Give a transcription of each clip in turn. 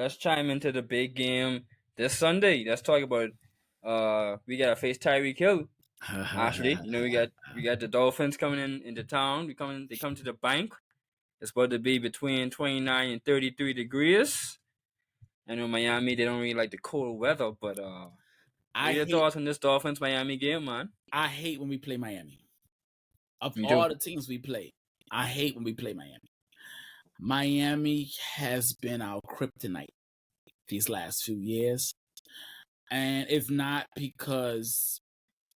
let's chime into the big game this Sunday. Let's talk about we gotta face Tyreek Hill. Ashley, we got the Dolphins coming into town. They come to the bank. It's supposed to be between 29 and 33 degrees. I know Miami, they don't really like the cold weather, but what I are your hate thoughts on this Dolphins Miami game, man? I hate when we play Miami. Of Me all too. the teams we play, I hate when we play Miami. Miami has been our kryptonite these last few years. And if not because,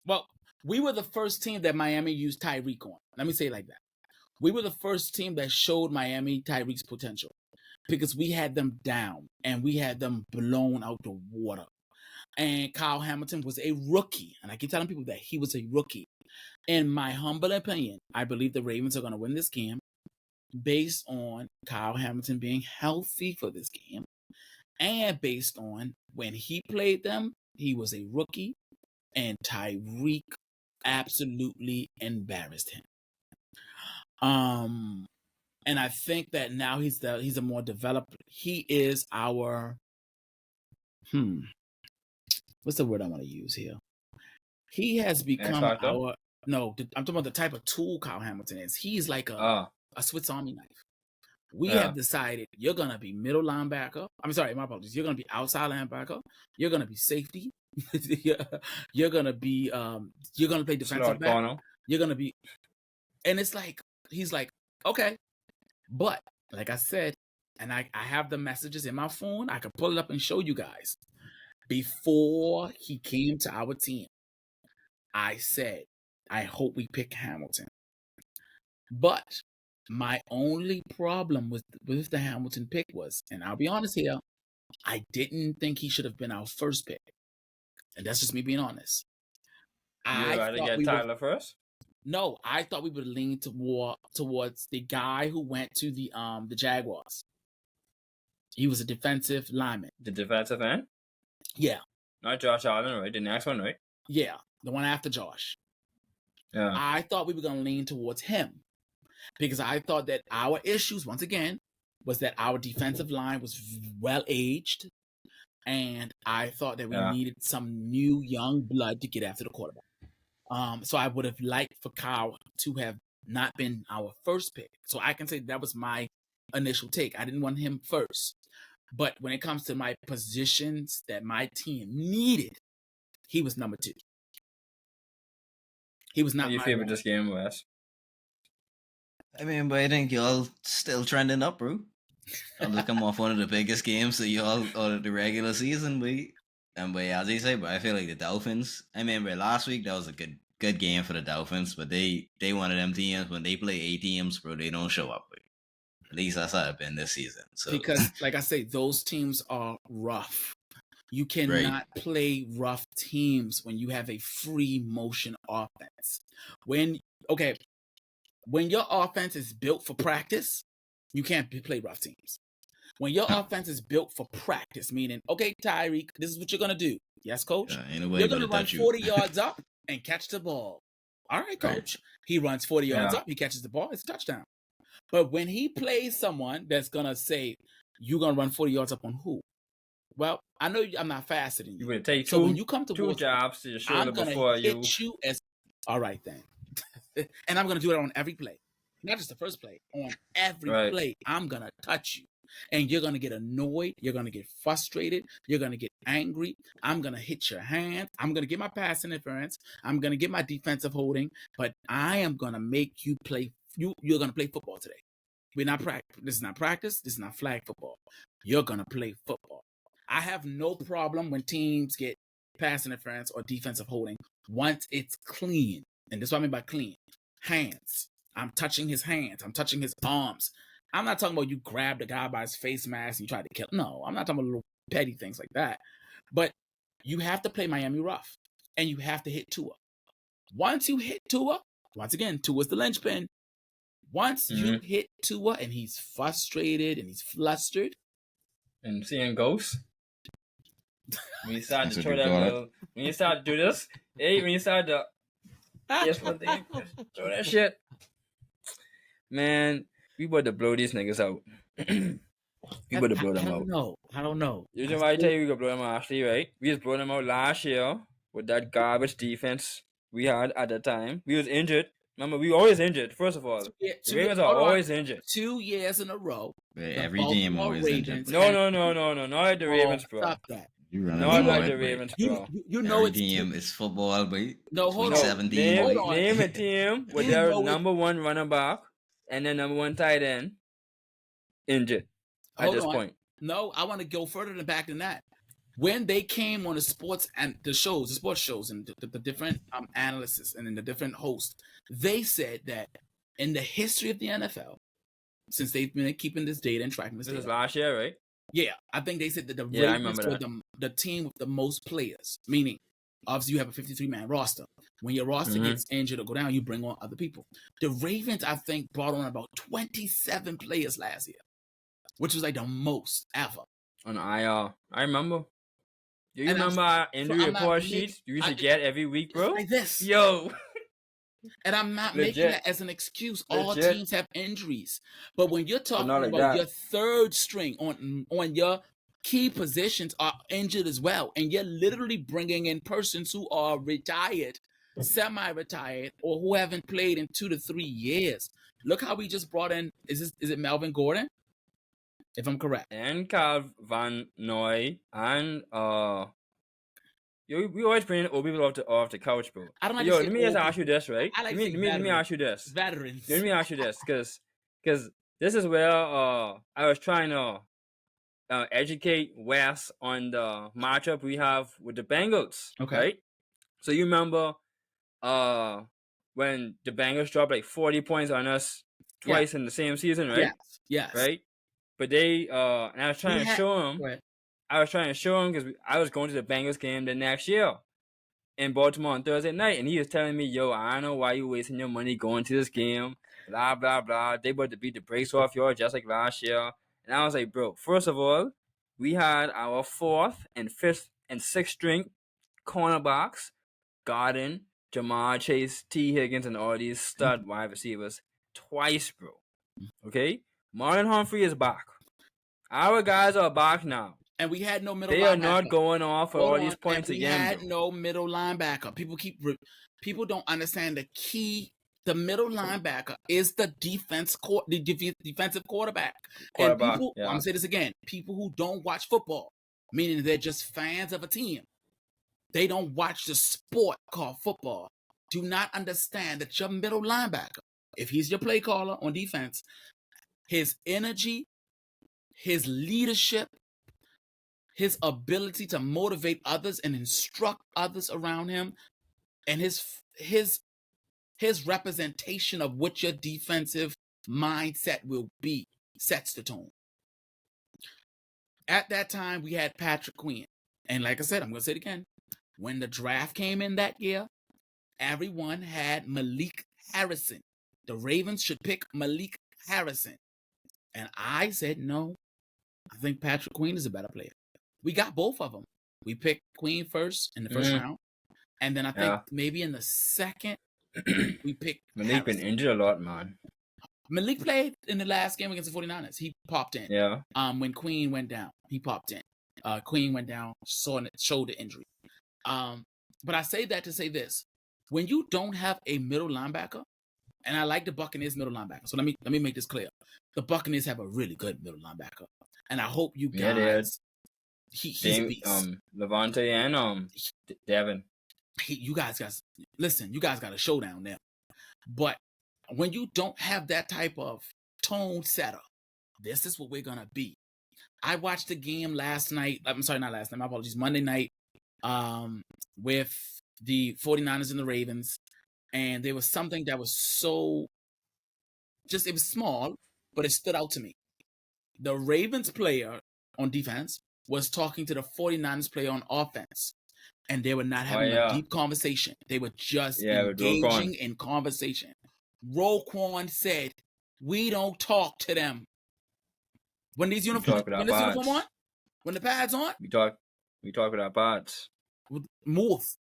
well, we were the first team that Miami used Tyreek on. Let me say it like that. We were the first team that showed Miami Tyreek's potential because we had them down and we had them blown out the water. And Kyle Hamilton was a rookie. And I keep telling people that he was a rookie. In my humble opinion, I believe the Ravens are going to win this game based on Kyle Hamilton being healthy for this game and based on when he played them, he was a rookie and Tyreek absolutely embarrassed him. And I think that now he's a more developed. He is our what's the word I want to use here? He has become our I'm talking about the type of tool Kyle Hamilton is. He's like a Swiss Army knife. We have decided you're gonna be middle linebacker. I'm sorry, my apologies. You're gonna be outside linebacker. You're gonna be safety. You're gonna play defensive back. You're gonna be, and it's like he's like, okay, but like I said, and I have the messages in my phone. I can pull it up and show you guys. Before he came to our team, I said, I hope we pick Hamilton. But my only problem with the Hamilton pick was, and I'll be honest here, I didn't think he should have been our first pick. And that's just me being honest. You rather get Tyler first? No, I thought we would lean towards the guy who went to the Jaguars. He was a defensive lineman. The defensive end? Yeah. Not Josh Allen, right? The next one, right? Yeah, the one after Josh. Yeah. I thought we were going to lean towards him because I thought that our issues, once again, was that our defensive line was well aged, and I thought that we needed some new young blood to get after the quarterback. So I would have liked for Kyle to have not been our first pick. So I can say that was my initial take. I didn't want him first. But when it comes to my positions that my team needed, he was number 2. He was not my favorite this game, Wes. I mean, but I think y'all still trending up, bro. I'm to come off one of the biggest games of y'all out of the regular season, but as you say, but I feel like the Dolphins. I mean, but last week that was a good game for the Dolphins, but they one of them teams when they play A teams, bro, they don't show up. At least that's how it's been this season. So because, like I say, those teams are rough. You cannot play rough teams when you have a free motion offense. When your offense is built for practice, you can't play rough teams. When your offense is built for practice, meaning, okay, Tyreek, this is what you're going to do. Yes, coach? You're going to run 40 yards up and catch the ball. All right, coach. He runs 40 yards up. He catches the ball. It's a touchdown. But when he plays someone that's going to say, you're going to run 40 yards up on who? Well, I know I'm not faster than you. You would take so when you come to two jobs to your shoulder before you. Hit you as all right then. And I'm going to do it on every play. Not just the first play. On every play, I'm going to touch you. And you're going to get annoyed. You're going to get frustrated. You're going to get angry. I'm going to hit your hand. I'm going to get my pass interference. I'm going to get my defensive holding. But I am going to make you play. You're going to play football today. We're not practice. This is not practice. This is not flag football. You're going to play football. I have no problem when teams get pass interference or defensive holding once it's clean. And this is what I mean by clean. Hands. I'm touching his hands. I'm touching his arms. I'm not talking about you grab the guy by his face mask and you try to kill. No, I'm not talking about little petty things like that. But you have to play Miami rough. And you have to hit Tua. Once you hit Tua, once again, Tua's the linchpin. Once you hit Tua and he's frustrated and he's flustered. And seeing ghosts. When you start to throw that little, when you start to do this, when you start to throw that shit. Man, we about to blow these niggas out. We would have blown I them don't out. know. I don't know. The reason why I tell you we could blow them out, actually, right? We just blew them out last year with that garbage defense we had at the time. We was injured. Remember, we always injured, first of all. The Ravens are Hold on. always injured. 2 years in a row. But the every game Baltimore always injured. Ravens No, had- no. Not like the Ravens, bro. Stop that. You run Not it like out, the but Ravens, You, bro. you know every it's game is football, boy. No, hold Week on. 17, Hold boy. on. Name a team with You their know it- number one running back and their number one tight end injured at Hold this on. point. No, I want to go further than back than that. When they came on the sports and the sports shows, and the different analysts and then the different hosts, they said that in the history of the NFL, since they've been keeping this data and tracking this This is data, last year, right? yeah, I think they said that the Yeah, I Ravens remember were the team with the most players. Meaning, obviously, you have a 53-man roster. When your roster Mhm. gets injured or go down, you bring on other people. The Ravens, I think, brought on about 27 players last year, which was like the most ever. On IR. I remember. Do you And I'm- remember our injury I'm not report making- sheets you used to I- get every week, bro? Like this. Yo. And I'm not making Legit. that as an excuse. All Legit. teams have injuries. But when you're talking not like about that. your third string on your key positions are injured as well, and you're literally bringing in persons who are retired, semi-retired, or who haven't played in 2 to 3 years. Look how we just brought in. Is it Melvin Gordon? If I'm correct. And Cal Van Noy and we always bring old people off the couch, bro. I don't like Yo, to say let me just old ask you this, right? I like to let say me veterans. ask you this. Veterans. Let me ask you this, because this is where I was trying to educate Wes on the matchup we have with the Bengals. Okay. Right? So you remember when the Bengals dropped like 40 points on us twice in the same season, right? Yes. Right? But they and I was trying to show him. Go ahead. I was trying to show him because I was going to the Bengals game the next year in Baltimore on Thursday night, and he was telling me, "Yo, I don't know why you wasting your money going to this game. Blah blah blah. They about to beat the brakes off y'all just like last year." And I was like, "Bro, first of all, we had our 4th and 5th and 6th string cornerbacks, Garden, Jamar Chase, T. Higgins, and all these stud wide receivers twice, bro. Okay, Marlon Humphrey is back. Our guys are back now. And we had no middle They linebacker. are not going off for Hold all on, these points and we again, had bro. no middle linebacker. People don't understand the key. The middle linebacker is the defensive quarterback. And people, yeah. I'm gonna say this again: people who don't watch football, meaning they're just fans of a team, they don't watch the sport called football, do not understand that your middle linebacker, if he's your play caller on defense, his energy, his leadership, his ability to motivate others and instruct others around him, and his representation of what your defensive mindset will be sets the tone. At that time, we had Patrick Queen. And like I said, I'm going to say it again. When the draft came in that year, everyone had Malik Harrison. The Ravens should pick Malik Harrison. And I said, no, I think Patrick Queen is a better player. We got both of them. We picked Queen first in the first round. And then I think maybe in the second, we picked Malik been injured a lot, man. Malik played in the last game against the 49ers. He popped in. Yeah. When Queen went down, he popped in. Queen went down, shoulder injury. But I say that to say this. When you don't have a middle linebacker, and I like the Buccaneers middle linebacker. So let me make this clear. The Buccaneers have a really good middle linebacker. And I hope you guys he's a beast. Levante and Devin. You guys got a showdown there. But when you don't have that type of tone setter, this is what we're gonna be. I watched the game last night. I'm sorry, not last night. My apologies. Monday night, with the 49ers and the Ravens, and there was something that was it was small, but it stood out to me. The Ravens player on defense was talking to the 49ers player on offense. And they were not having a deep conversation. They were just engaging in conversation. Roquan said, "We don't talk to them when these uniforms on, when the pads on. We talk with our pads. Move."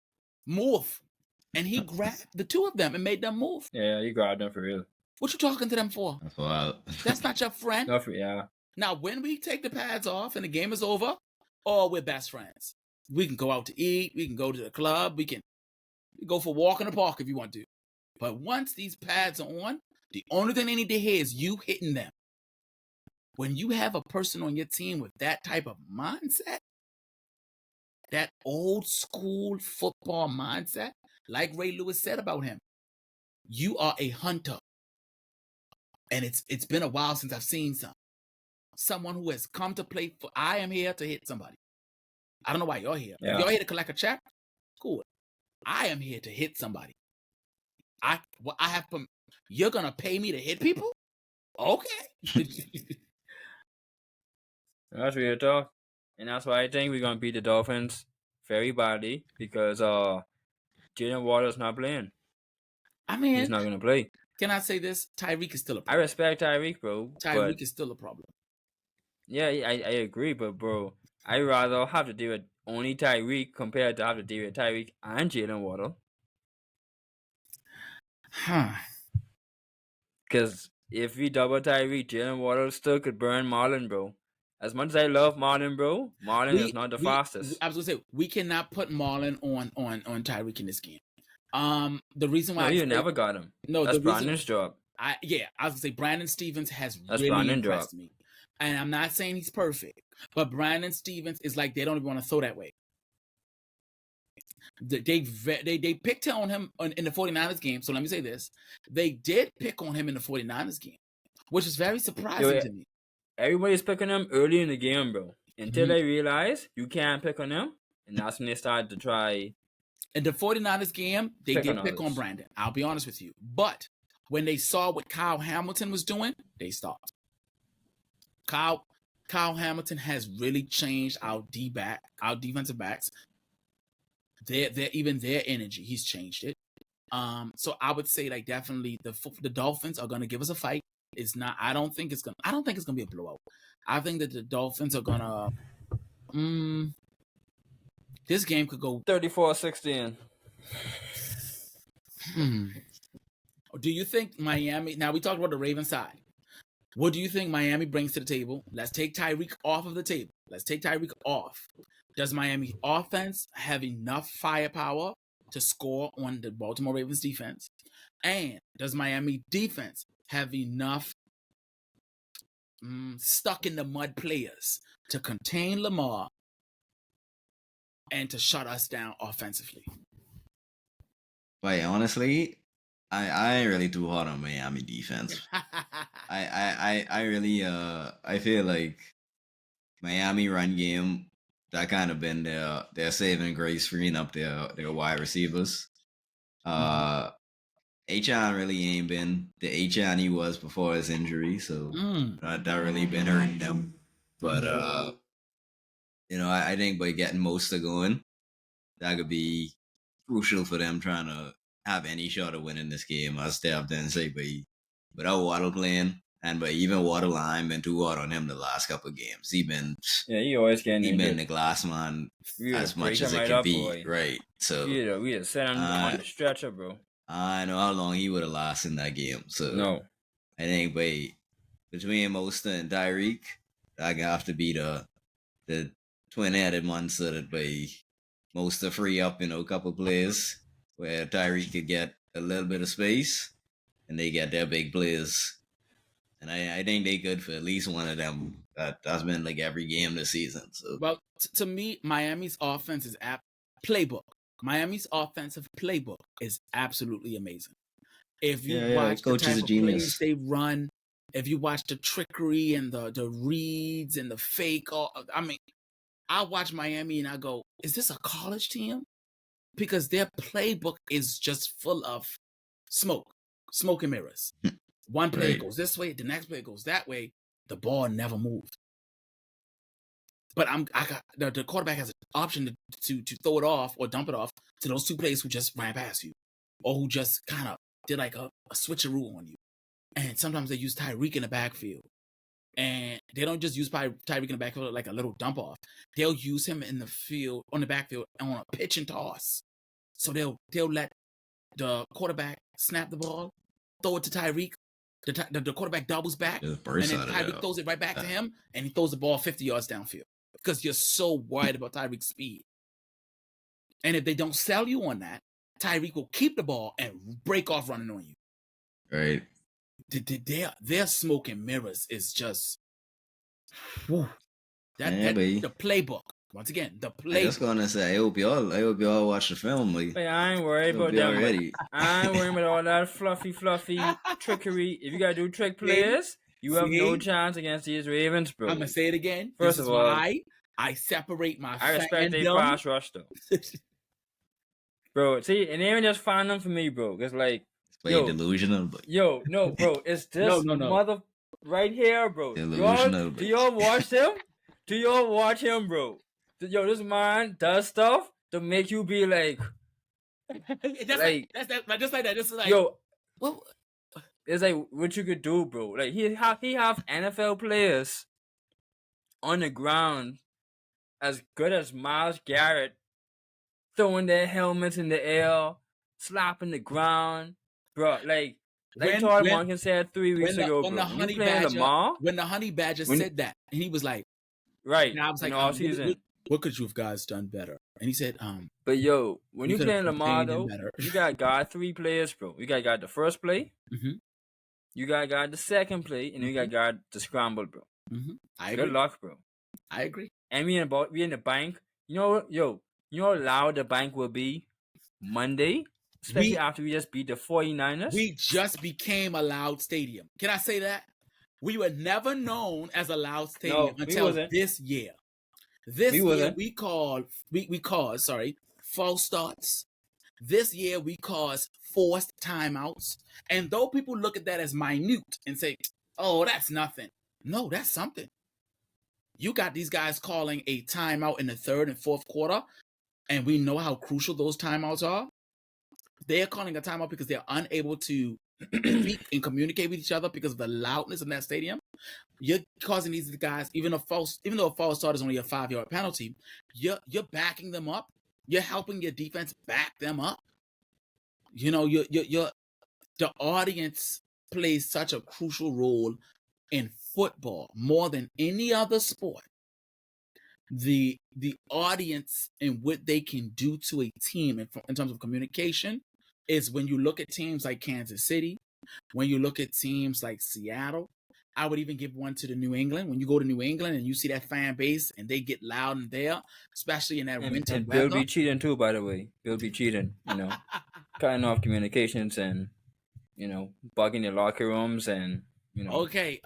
And he grabbed the two of them and made them move. Yeah, he grabbed them for real. What you talking to them for? That's wild. That's not your friend. Yeah. Now, when we take the pads off and the game is over, oh, we're best friends. We can go out to eat. We can go to the club. We can go for a walk in the park if you want to. But once these pads are on, the only thing they need to hear is you hitting them. When you have a person on your team with that type of mindset, that old school football mindset, like Ray Lewis said about him, you are a hunter. And it's been a while since I've seen someone who has come to play for. I am here to hit somebody. I don't know why you're here. Yeah. If you're here to collect a check, cool. I am here to hit somebody. You're gonna pay me to hit people? Okay. That's real talk. And that's why I think we're gonna beat the Dolphins very badly because Jalen Waddle's not playing. I mean, he's not gonna play. Can I say this? Tyreek is still a problem. I respect Tyreek, bro. Tyreek is still a problem. Yeah, I agree, but bro, I'd rather have to deal with only Tyreek compared to have to deal with Tyreek and Jalen Waddle. Huh. Because if we double Tyreek, Jalen Waddle still could burn Marlon, bro. As much as I love Marlon, bro, Marlon is not the fastest. I was gonna say we cannot put Marlon on Tyreek in this game. The reason why you never got him. No, that's Brandon's job. I was gonna say Brandon Stevens has really impressed me, and I'm not saying he's perfect, but Brandon Stevens is like they don't even want to throw that way. They picked on him in the 49ers game. So let me say this: they did pick on him in the 49ers game, which is very surprising to me. Everybody's picking him early in the game, bro. Until they realize you can't pick on him, and that's when they started to try. In the 49ers game, they did pick on Brandon. I'll be honest with you. But when they saw what Kyle Hamilton was doing, they stopped. Kyle Hamilton has really changed our defensive backs. Even their energy, he's changed it. So I would say like definitely the Dolphins are gonna give us a fight. It's not. I don't think it's gonna be a blowout. I think that the Dolphins are gonna. This game could go 34-16. Do you think Miami? Now we talked about the Ravens side. What do you think Miami brings to the table? Let's take Tyreek off of the table. Let's take Tyreek off. Does Miami offense have enough firepower to score on the Baltimore Ravens defense? And does Miami defense have enough stuck in the mud players to contain Lamar and to shut us down offensively? Wait, honestly, I ain't really too hard on Miami defense. I really I feel like Miami run game that kind of been their saving grace, freeing up their wide receivers. H.N. really ain't been the H.N. he was before his injury, so that really been hurting them. But I think by getting Mostert going, that could be crucial for them trying to have any shot of winning this game. As Steph didn't say, but without Waddle playing, and but even Waddle, I ain't been too hard on him the last couple of games. He always getting he been the glass man as much as it can be, boy. Right? So we just sat on the stretcher, bro. I know how long he would have lost in that game. So no, I think between Mostert and Tyreek, I have to be the twin-headed monster that Mostert free up, a couple plays where Tyreek could get a little bit of space, and they get their big plays. And I think they good for at least one of them. That's been like every game this season. So, well, to me, Miami's offense is playbook. Miami's offensive playbook is absolutely amazing. If you watch the type of plays they run, if you watch the trickery and the reads and the fake, I watch Miami and I go, is this a college team? Because their playbook is just full of smoke and mirrors. One play goes this way, the next play goes that way. The ball never moved. But the quarterback has an option to throw it off or dump it off to those two players who just ran past you, or who just kind of did like a switcheroo on you. And sometimes they use Tyreek in the backfield, and they don't just use Tyreek in the backfield like a little dump off. They'll use him in the field on the backfield on a pitch and toss. So they'll let the quarterback snap the ball, throw it to Tyreek. the quarterback doubles back, Just and burst then out of Tyreek there. throws it right back to him, and he throws the ball 50 yards downfield because you're so worried about Tyreek's speed. And if they don't sell you on that, Tyreek will keep the ball and break off running on you. Right. Their smoke and mirrors is just the playbook. Once again, the playbook. I just gonna say, I hope y'all watch the film. Like, Hey, I ain't worried about that. I ain't worried about all that fluffy trickery. If you gotta do trick players, you have no chance against these Ravens, bro. I'm gonna say it again. First of all, why I separate my. I respect their pass rush though, bro. See, and they ain't just find them for me, bro. It's like, delusional, but no, bro. It's this mother right here, bro. Delusional. Do y'all watch him? Do y'all watch him, bro? Yo, this man does stuff to make you be like, just like that. Just like, yo, what? It's like what you could do, bro. Like he have NFL players on the ground as good as Myles Garrett, throwing their helmets in the air, slapping the ground, bro. Like Todd Monken said 3 weeks ago, bro. When the Honey Badger said that, and he was like, right, and I was like, all season. What could you have guys done better? And he said, But yo, when you playing Lamar though, you got 3 players, bro. You got the first play, you got the second play, and then you got the scramble, bro. Good luck, bro. I agree. And we in the bank. You know how loud the bank will be Monday, especially after we just beat the 49ers. We just became a loud stadium. Can I say that? We were never known as a loud stadium until this year. This year we caused false starts. This year we caused forced timeouts. And though people look at that as minute and say, oh, that's nothing. No, that's something. You got these guys calling a timeout in the third and fourth quarter, and we know how crucial those timeouts are. They're calling a timeout because they're unable to speak and communicate with each other because of the loudness in that stadium. You're causing these guys, even though a false start is only a 5-yard penalty, you're backing them up. You're helping your defense back them up. You know, the audience plays such a crucial role in football more than any other sport. The audience and what they can do to a team in terms of communication is when you look at teams like Kansas City, when you look at teams like Seattle. I would even give one to the New England. When you go to New England and you see that fan base and they get loud in there, especially in that winter and weather. Bill be cheating too, by the way. Bill be cheating, cutting off communications and, bugging your locker rooms and, Okay,